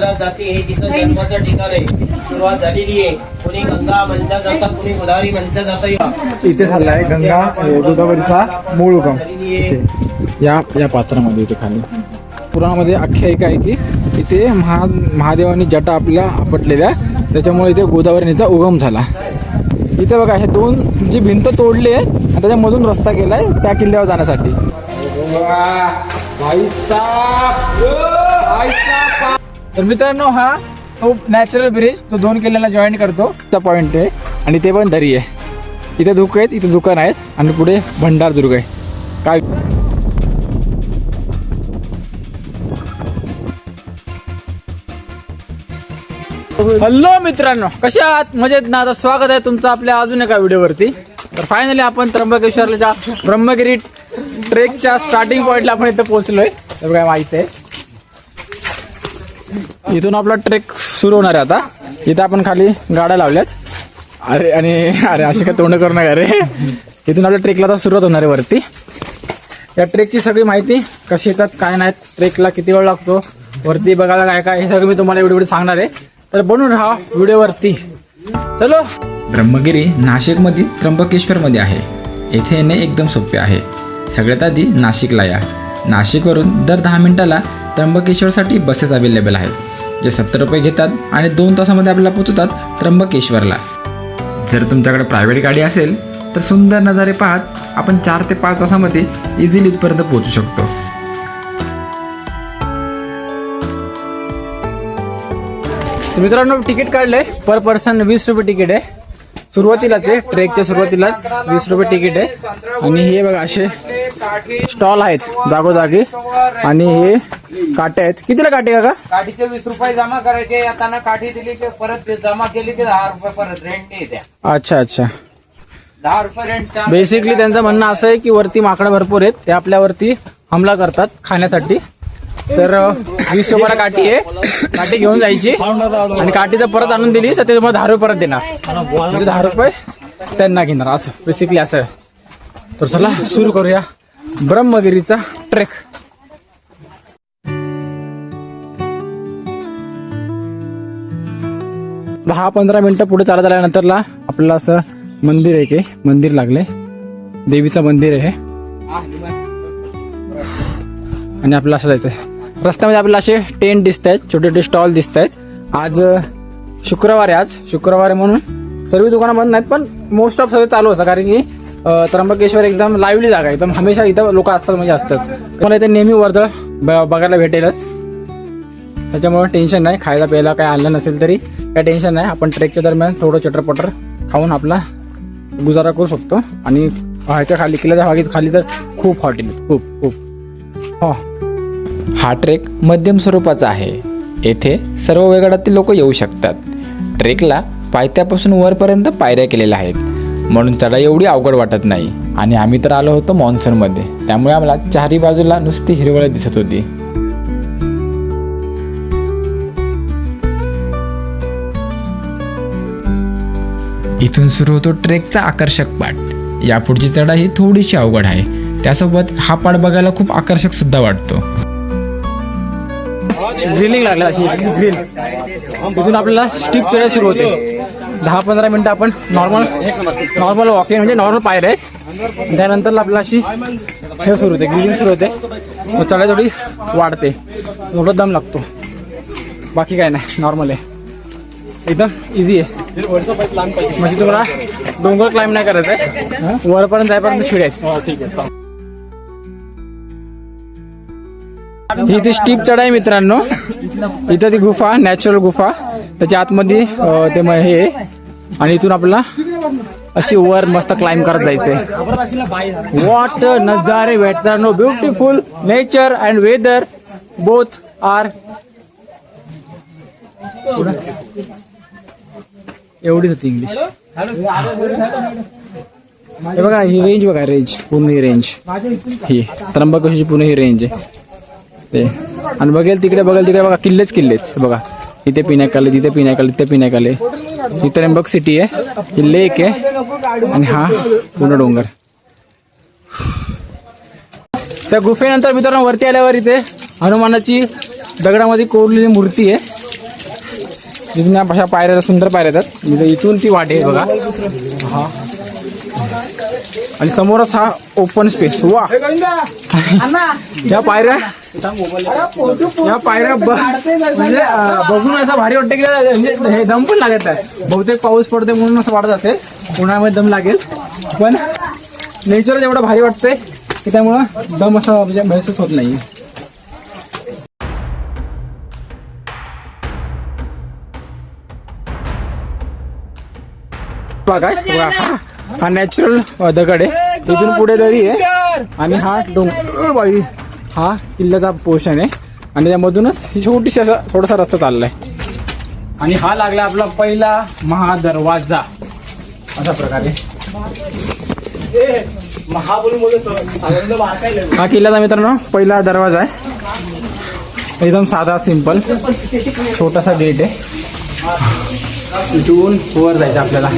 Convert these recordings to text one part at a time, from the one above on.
म्हणलं जाते हे तिचं जन्माचं ठिकाण आहे. सुरुवात झालेली आहे. कोणी गंगा म्हणलं जातं, कोणी गोदावरी म्हणलं जातं. इथे झालाय गंगा गोदावरीचा मूळ उगम. या पात्रामध्ये इथे खाली पुराणामध्ये आख्यायिका आहे की इथे महादेवानी जटा आपल्या आपटलेल्या, त्याच्यामुळे इथे गोदावरीचा उगम झाला. इथे बघा हे दोन जी भिंत तोडली आहे आणि त्याच्यामधून रस्ता केलाय त्या किल्ल्यावर जाण्यासाठी. तर मित्रांनो हा तो नॅचरल ब्रिज तो दोन किल्ल्याला जॉईन करतो चा पॉइंट आहे. आणि ते पण दरी आहे. इथे धुकं आहेत, इथे दुकान आहेत आणि पुढे भंडारदुर्ग आहे. काय हॅलो मित्रांनो, कशा आहात? मजेत ना? आता स्वागत आहे तुमचं आपल्या अजून एका व्हिडिओवरती. तर फायनली आपण त्र्यंबकेश्वरच्या ब्रह्मगिरी ट्रेकच्या स्टार्टिंग पॉइंटला आपण इथं पोहोचलोय. तर काय माहिती आहे, इथून आपला ट्रेक सुरू होणार आहे. आता इथं आपण खाली गाड्या लावल्यात. अरे असे काय तोंड करू नका रे. इथून आपल्या ट्रेकला आता सुरुवात होणार आहे वरती. या ट्रेकची सगळी माहिती कशी येतात काय नाही, ट्रेकला किती वेळ लागतो, वरती बघायला काय काय, हे सगळं मी तुम्हाला व्हिडिओ सांगणार आहे. तर बनून राहा व्हिडिओवरती. चलो. ब्रह्मगिरी नाशिकमधील त्र्यंबकेश्वरमध्ये आहे. येथे येणे एकदम सोपे आहे. सगळ्यात आधी नाशिकला या. नाशिकवरून दर 10 मिनिटाला त्र्यंबकेश्वरसाठी बसेस अवेलेबल आहेत, जे 70 रुपये घेतात आणि 2 तासामध्ये आपल्याला पोहोचतात त्र्यंबकेश्वरला. जर तुमच्याकडे प्रायव्हेट गाडी असेल तर सुंदर नजारे पाहत आपण 4 ते 5 तासामध्ये इझिली इथपर्यंत पोहोचू शकतो. तर मित्रांनो तिकीट काढलंय. पर पर्सन 20 रुपये तिकीट आहे. सुरुवातीलाच आहे, ट्रेकच्या सुरुवातीलाच 20 रुपये तिकीट आहे. आणि हे बघा असे स्टॉल आहेत जागोजागी. आणि हे काटे आहेत. कितीला काटे काका? काठीचे 20 रुपये जमा करायचे. आता काठी दिली की परत जमा केली की 10 रुपये परत रेंट नाही द्या. अच्छा 10 रुपये रेंट. बेसिकली त्यांचं म्हणणं असं आहे की वरती माकडं भरपूर आहेत, ते आपल्यावरती हमला करतात खाण्यासाठी. तर 20 रुपयाला काठी आहे. काठी घेऊन जायची आणि काठी जर परत आणून दिली तर ते तुम्हाला 10 रुपये परत देणार. म्हणजे 10 रुपये त्यांना घेणार. असं बेसिकली असं आहे. तर चला सुरू करूया ब्रह्मगिरीचा ट्रेक. दहा 15 मिनिटं पुढे चालत आल्यानंतरला आपल्याला असं मंदिर आहे की मंदिर लागले, देवीचं मंदिर आहे. आणि आपल्याला असं जायचं. रस्त्यामध्ये आपल्याला असे टेंट दिसत आहेत, छोटे छोटे स्टॉल दिसत आहेत. आज शुक्रवार आहे. आज शुक्रवार आहे म्हणून सर्व दुकानं बंद नाहीत, पण मोस्ट ऑफ सगळं चालू असतं. कारण की त्र्यंबकेश्वर एकदम लाईव्हली जागा आहे. एकदम हमेशा इथं लोक असतात, म्हणजे असतात. मला इथे नेहमी वर्दळ बघायला भेटेलच. त्याच्यामुळे टेन्शन नाही. खायला प्यायला काय आणलं नसेल तरी काय टेन्शन नाही. आपण ट्रेकच्या दरम्यान थोडं चटरपटर खाऊन आपला गुजारा करू शकतो. आणि ह्याच्या खाली किल्ल्याच्या भागीत खाली तर खूप हॉटेल, खूप खूप. हो, हा ट्रेक मध्यम स्वरूपाचा आहे. येथे सर्व वयोगटातील लोक येऊ शकतात. ट्रेकला पायथ्यापासून वरपर्यंत पायऱ्या केलेल्या आहेत, म्हणून चढाई एवढी अवघड वाटत नाही. आणि आम्ही तर आलो होतो मान्सूनमध्ये, त्यामुळे आम्हाला चारही बाजूला नुसती हिरवळ दिसत होती. इथून सुरू होतो ट्रेकचा आकर्षक पाट. यापुढची चढाई थोडीशी अवघड आहे, त्यासोबत हा पाट बघायला खूप आकर्षक सुद्धा वाटतो. ग्रिलिंग लागला अशी ग्रिल. तिथून आपल्याला स्टिप चढाई सुरू होते. 10-15 मिनिटं आपण नॉर्मल वॉकिंग म्हणजे नॉर्मल पायऱ्या आहेत. त्यानंतर आपल्याला अशी हे सुरू होते, ग्रिलिंग सुरू होते. चढाई थोडी वाढते, थोडं दम लागतो. बाकी काय नाही, नॉर्मल आहे, एकदम इझी आहे. म्हणजे तुम्हाला डोंगर क्लाइंब नाही करायचं आहे, वरपर्यंत जायपर्यंत शिडी आहेत. ठीक आहे. ही ती स्टीप चढाई मित्रांनो. इथं ती गुफा, नॅचरल गुफा, त्याच्या आतमध्ये ते हे. आणि इथून आपल्याला अशी वर मस्त क्लाइंब करत जायचंय. वॉट नजारे मित्रांनो, beautiful nature and weather both are. एवढीच होती इंग्लिश. हे बघा ही रेंज बघा, रेंज पूर्ण ही रेंज, ही त्र्यंबकेश्वरची पूर्ण ही रेंज आहे ते. आणि बघेल तिकडे बघा किल्लेच किल्ले आहेत. बघा इथे पिनाकाले, तिथे पिनाकाले, तिथे पिनाकाले. ही त्र्यंबक सिटी आहे, ही लेक आहे आणि हा पूर्ण डोंगर. त्या गुफेनंतर मित्रांनो वरती आल्यावर इथे हनुमानाची दगडामध्ये कोरलेली मूर्ती आहे. इथून या अशा पायऱ्या सुंदर पायऱ्या येतात. इथून ती वाट आहे बघा. हा आणि समोरच हा ओपन स्पेस. वा या पायऱ्या म्हणजे बघून असं भारी वाटतं की म्हणजे हे दम पण लागत आहे. बहुतेक पाऊस पडते म्हणून असं वाटत असेल उन्हाळ्यामध्ये दम लागेल, पण नेचर एवढं भारी वाटतंय की त्यामुळं दम असं म्हणजे महसूस होत नाही. बघा हा नॅचरल दगड आहे. इथून पुढे दरी आहे आणि हा डोंगर बाई हा किल्ल्याचा पोर्शन आहे आणि त्यामधूनच ही छोटीशी असा थोडासा रस्ता चाललाय. आणि हा लागला आपला पहिला महादरवाजा अशा प्रकारे. हा किल्ल्याचा मित्रांनो पहिला दरवाजा आहे. एकदम साधा सिंपल छोटासा गेट आहे. इथून वर जायचं आपल्याला.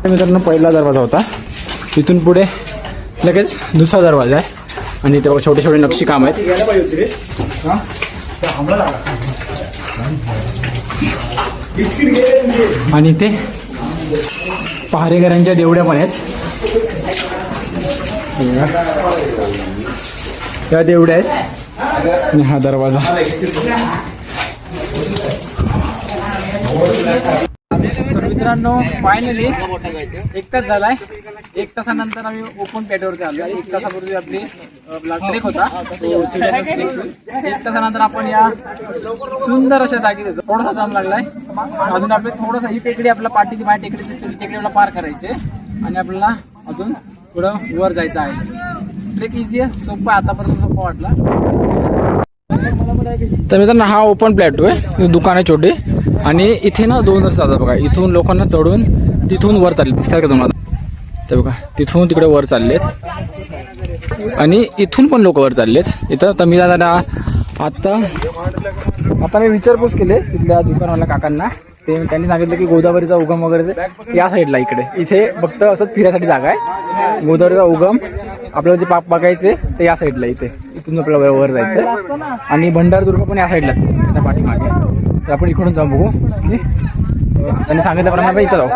मित्रांनो पहिला दरवाजा होता. तिथून पुढे लगेच दुसरा दरवाजा आहे आणि तेव्हा छोटे छोटे नक्षी काम आहेत. आणि ते पहारेकरांच्या देवड्या पण आहेत. त्या देवड्या आहेत आणि हा दरवाजा. तर मित्रांनो फायनली 1 तास झालाय. 1 तासानंतर आम्ही ओपन पॅटवरती आलो. 1 तासापूर्वी आपली ट्रेक होता तो सिडनस ट्रेक. 1 तासानंतर आपण या सुंदर अशा जागेत येतो. थोडासा दम लागलाय. अजून आपले थोडंसं ही टेकडी आपल्या पाठीची माझी टेकडी दिसते ती टेकडी आपल्याला पार करायची आणि आपल्याला अजून थोडं वर जायचं आहे. ट्रेक इझी आहे, सोपं आहे. आतापर्यंत सोपं वाटला. तर मित्रांनो हा ओपन प्लॅटो आहे. दुकान आहे छोटे आणि इथे ना 2 रस्ते जातात बघा. इथून लोकांना चढून तिथून वर चालले दिसतात का तुम्हाला? ते बघा तिथून तिकडे वर चाललेत आणि इथून पण लोक वर चाललेत. इथं तर मी दादा आता मी विचारपूस केले तिथल्या दुकानवाल्या काकांना. त्यांनी सांगितलं की गोदावरीचा उगम वगैरे या साईडला इकडे इथे फक्त असंच फिरायसाठी जागा आहे. गोदावरीचा उगम आपल्याला जे पाप बघायचे ते या साईडला इथे. इथून आपल्याला वर जायचं आणि भंडारदुर्ग पण या साईडला त्याच्या पाठीमागे. तर आपण इकडून जाऊ बघू की त्यांनी सांगितल्याप्रमाणे इथं जाऊ.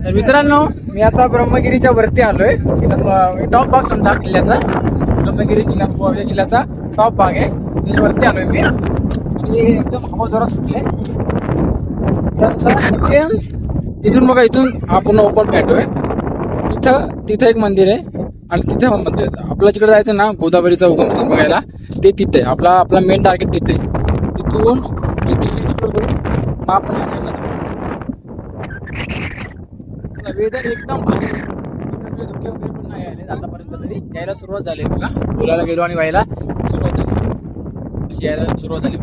तर मित्रांनो मी आता ब्रह्मगिरीच्या वरती आलोय. इथं टॉप भाग समजा किल्ल्याचा. ब्रह्मगिरी किल्ल्याचा टॉप भाग आहे. त्याच्या वरती आलोय मी आणि एकदम हवा जोरात सुटले. तर इथून बघा इथून हा पूर्ण ओपन प्लॅटो आहे. तिथं एक मंदिर आहे आणि तिथे पण मंदिर आहे. आपल्या तिकडे जायचं ना गोदावरीचा उगमस्थान बघायला ते तिथे आपला मेन टार्गेट तिथे. तिथून एक्सप्लोर करून मग आपण वेदर एकदम भारी. धुके वगैरे पण नाही आले आतापर्यंत तरी. यायला सुरुवात झाली बघा. बोलायला गेलो आणि व्हायला सुरुवात झाली. अशी यायला सुरुवात झाली.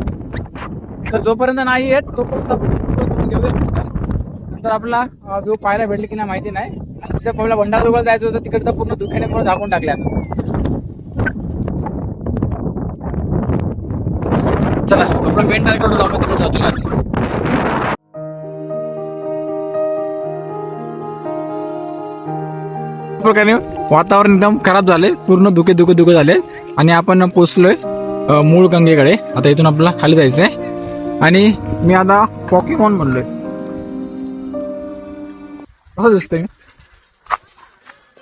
तर जोपर्यंत नाही येत तोपर्यंत आपण घेऊ. नंतर आपला व्ह्यू पाहायला भेटले की नाही माहिती नाही. तिथं पहिला भंडारदुर्गला जायचं होतं. तिकडे तर पूर्ण धुक्याने पूर्ण झाकून टाकल्या. चला आपण मेन टार्गेट जाऊ. आपण तिकडे जातो. वातावरण एकदम खराब झाले. पूर्ण धुके झाले आणि आपण पोचलोय मूळ गंगेकडे. आता इथून आपल्याला खाली जायचंय आणि मी आता पॉकीकॉर्न बनलोय. कसं दिसतोय?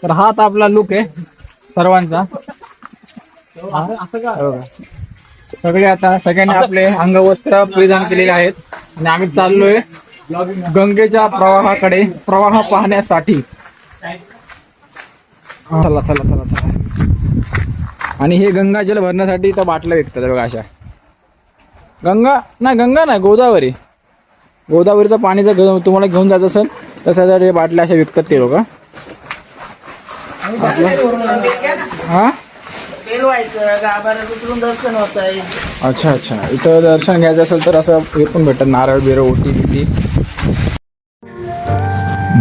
तर हा आता आपला लुक आहे सर्वांचा. सगळे आता सगळ्यांनी आपले अंगवस्त्र परिधान केलेले आहेत आणि आम्ही चाललोय गंगेच्या प्रवाह पाहण्यासाठी. चला चला चला चला. आणि हे गंगाजल भरण्यासाठी इथं बाटल्या विकतात बघा अशा. गंगा नाही गोदावरी. गोदावरीचं पाणी जर तुम्हाला घेऊन जायचं असेल तर सध्या बाटल्या अशा विकतात ते लोक. हा अच्छा अच्छा. इथं दर्शन घ्यायचं असेल तर असं हे पण भेटतं नारळ बिरळ ओटी बिटी.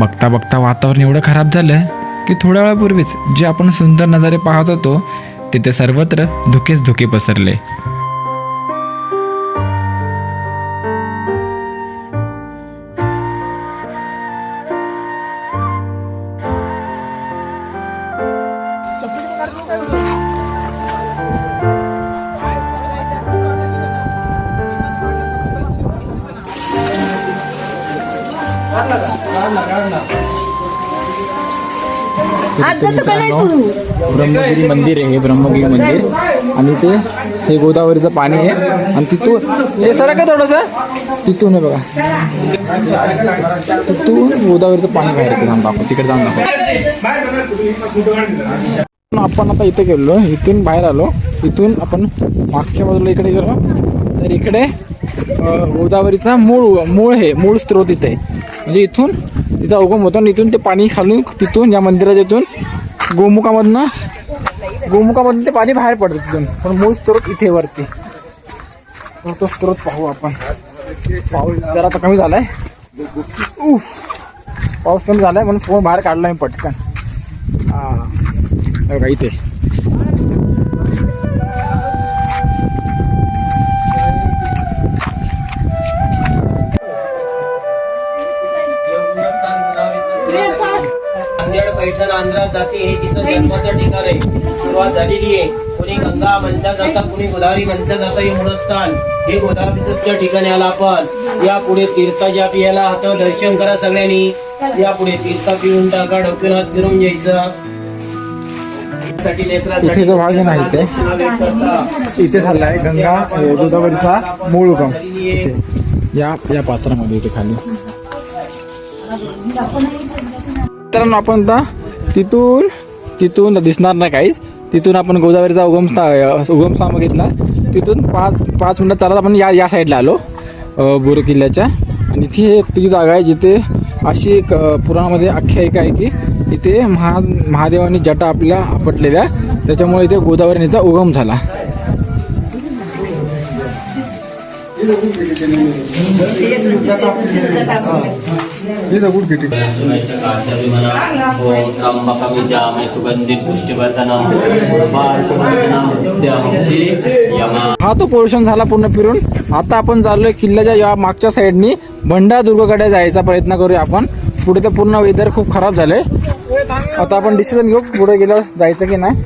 बघता बघता वातावरण एवढं खराब झालं की थोड्या वेळापूर्वीच जे आपण सुंदर नजारे पाहत होतो तिथे सर्वत्र धुकेच धुके पसरले. ब्रह्मगिरी मंदिर आहे हे ब्रह्मगिरी मंदिर आणि ते हे गोदावरीचं पाणी आहे आणि तिथून हे सर काय थोडंसं तिथून आहे बघा तिथून गोदावरीचं पाणी बाहेर येते. जाऊन दाखव तिकडे जाऊन दाखव. आपण आता इथे गेलो इथून बाहेर आलो इथून आपण मागच्या बाजूला इकडे गेलो तर इकडे गोदावरीचा मूळ स्त्रोत इथे आहे. म्हणजे इथून तिचा उगम होतो आणि इथून ते पाणी खालून तिथून या मंदिराच्या इथून गोमुखामधनं ते पाणी बाहेर पडतं तिथून पण मूळ स्त्रोत इथे वरती. तो स्त्रोत पाहू आपण. पाऊस जरा आता कमी झालाय. पाऊस कमी झालाय म्हणून फोन बाहेर काढला मी पटकन. बघा इथे पैठण आंध्रात जाते हे तिचं जन्माचं ठिकाण आहे. सुरुवात झालेली आहे. कोणी गंगा म्हणलं जातं कोणी गोदावरी म्हणलं जातं हे मूळ स्थान. हे गोदावरीचं ठिकाण याला आपण या पुढे तीर्थाच्या पियाला हात दर्शन करा सगळ्यांनी. या पुढे तीर्थ पिऊन टाका डोक्यात हात फिरून घ्यायचं. इथे जो भाग नाही ते इथे झालाय गंगा गोदावरीचा मूळ उगम या पात्रामध्ये इथे खाली. तर आपण आता तिथून दिसणार नाही काहीच. तिथून आपण गोदावरीचा उगमस्थान बघितला. तिथून पाच मिनिटं चालत आपण या साईडला आलो बोर किल्ल्याच्या. आणि इथे ती जागा आहे जिथे अशी एक पुराणामध्ये आख्यायिका आहे की इथे महादेवानी जटा आपल्या आपटलेल्या त्याच्यामुळे इथे गोदावरी नदीचा उगम झाला. हा तो पोर्शन झाला पूर्ण फिरून. आता आपण चाललोय किल्ल्याच्या या मागच्या साईडनी भंडारदुर्गकडे जायचा प्रयत्न करूया आपण. पुढे तर पूर्ण वेदर खूप खराब झालंय. आता आपण डिसिजन घेऊ पुढे गेलं जायचं की नाही.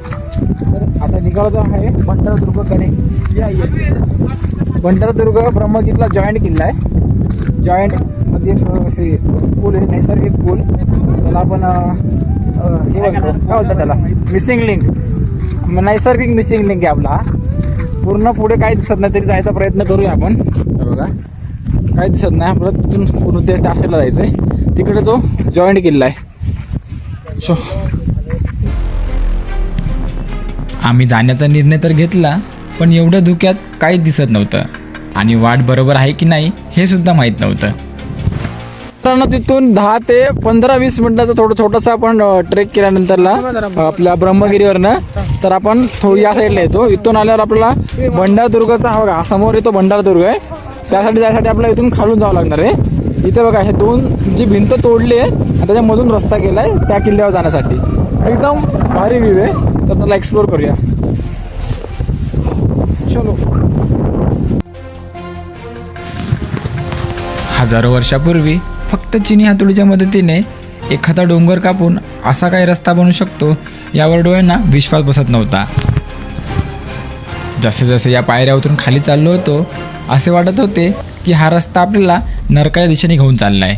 तर आता निघालो आहे भंडारदुर्गकडे. भंडारदुर्ग ब्रह्मगिरीला जॉईंट किल्ला आहे. जॉईंट मध्ये पूल आहे नैसर्गिक पूल. त्याला आपण हे म्हणतो काय बोलतात त्याला मिसिंग लिंक. नैसर्गिक मिसिंग लिंक आहे आपला. पूर्ण पुढे काही दिसत नाही तरी जायचा प्रयत्न करूया आपण. बघा काही दिसत नाही आपलं तिथून पूर्ण ते त्या साईडला जायचं आहे. तिकडे तो जॉईंट किल्ला आहे. आम्ही जाण्याचा निर्णय तर घेतला पण एवढ्या धुक्यात काहीच दिसत नव्हतं आणि वाट बरोबर आहे की नाही हे सुद्धा माहीत नव्हतं. तिथून 10 ते 15-20 मिनिटाचा छोटासा आपण ट्रेक केल्यानंतरला आपल्या ब्रह्मगिरीवरनं तर आपण या साईडला येतो. इथून आल्यावर आपल्याला भंडारदुर्गचा हा बघा समोर येतो भंडारदुर्ग आहे. त्यासाठी आपल्याला इथून खालून जावं लागणार आहे. इथे बघा हे दोन जी भिंत तोडली आहे आणि त्याच्यामधून रस्ता केला आहे त्या किल्ल्यावर जाण्यासाठी. एकदम भारी व्ह्यू आहे. तर चला एक्सप्लोर करूया. चलो. हजारो वर्षापूर्वी फक्त चिनी हातोडीच्या मदतीने एखादा डोंगर कापून असा काही रस्ता बनू शकतो यावर डोळ्यांना विश्वास बसत नव्हता. जसे जसे या पायऱ्या उतरून खाली चाललो होतो असे वाटत होते की हा रस्ता आपल्याला नरकाच्या दिशेने घेऊन चाललाय.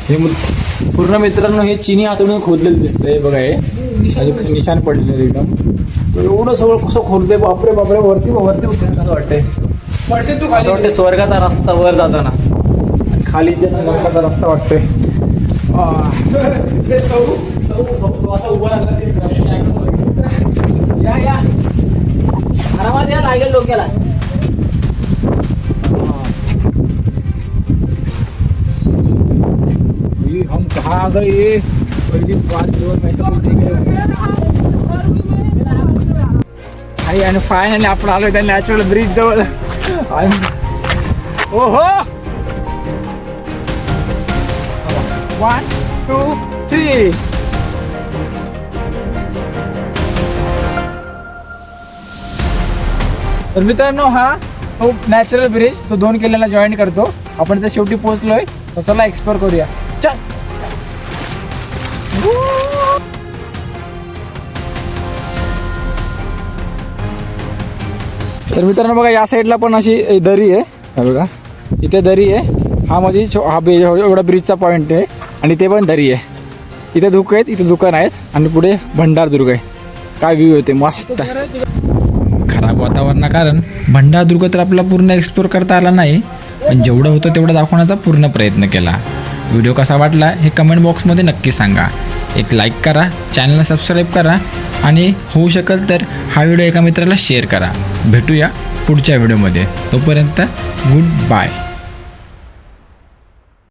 हे पूर्ण मित्रांनो हे चिनी हातोडून खोदलेलं दिसतंय बघा. हे निशाण पडलेले एकदम. एवढं सगळं कसं खोदलंय बापरे बापरे. वरती असं वाटतंय स्वर्गाचा रस्ता वर जाताना खाली नरकाचा रस्ता वाटतोय. आरामात या लागेल डोक्याला. हम कहाँ गए पहिली 5 दिवस आणि फायनली आपण आलोय त्या नॅचरल ब्रिज जवळ. ओहो 1 2 3. तर मित्रांनो हा तो नॅचरल ब्रिज तो 2 किल्ल्याला जॉईन करतो. आपण त्या शेवटी पोहोचलोय. तर चला एक्सप्लोर करूया. चल. तर मित्रांनो बघा या साईडला पण अशी दरी आहे. बघा इथे दरी आहे हा मध्ये एवढा ब्रिजचा पॉईंट आहे आणि ते पण दरी आहे. इथे धुकं आहेत, इथे दुकान आहेत आणि पुढे भंडारदुर्ग आहे. काय व्ह्यू होते मस्त. खराब वातावरणा कारण भंडारदुर्ग तर आपला पूर्ण एक्सप्लोर करता आला नाही, पण जेवढं होतं तेवढं दाखवण्याचा पूर्ण प्रयत्न केला. व्हिडिओ कसा वाटला हे कमेंट बॉक्समध्ये नक्की सांगा. एक लाईक करा, चॅनलला सबस्क्राईब करा आणि होऊ शकेल तर हा व्हिडिओ एका मित्राला शेअर करा. भेटूया पुढच्या व्हिडिओमध्ये. तोपर्यंत गुड बाय.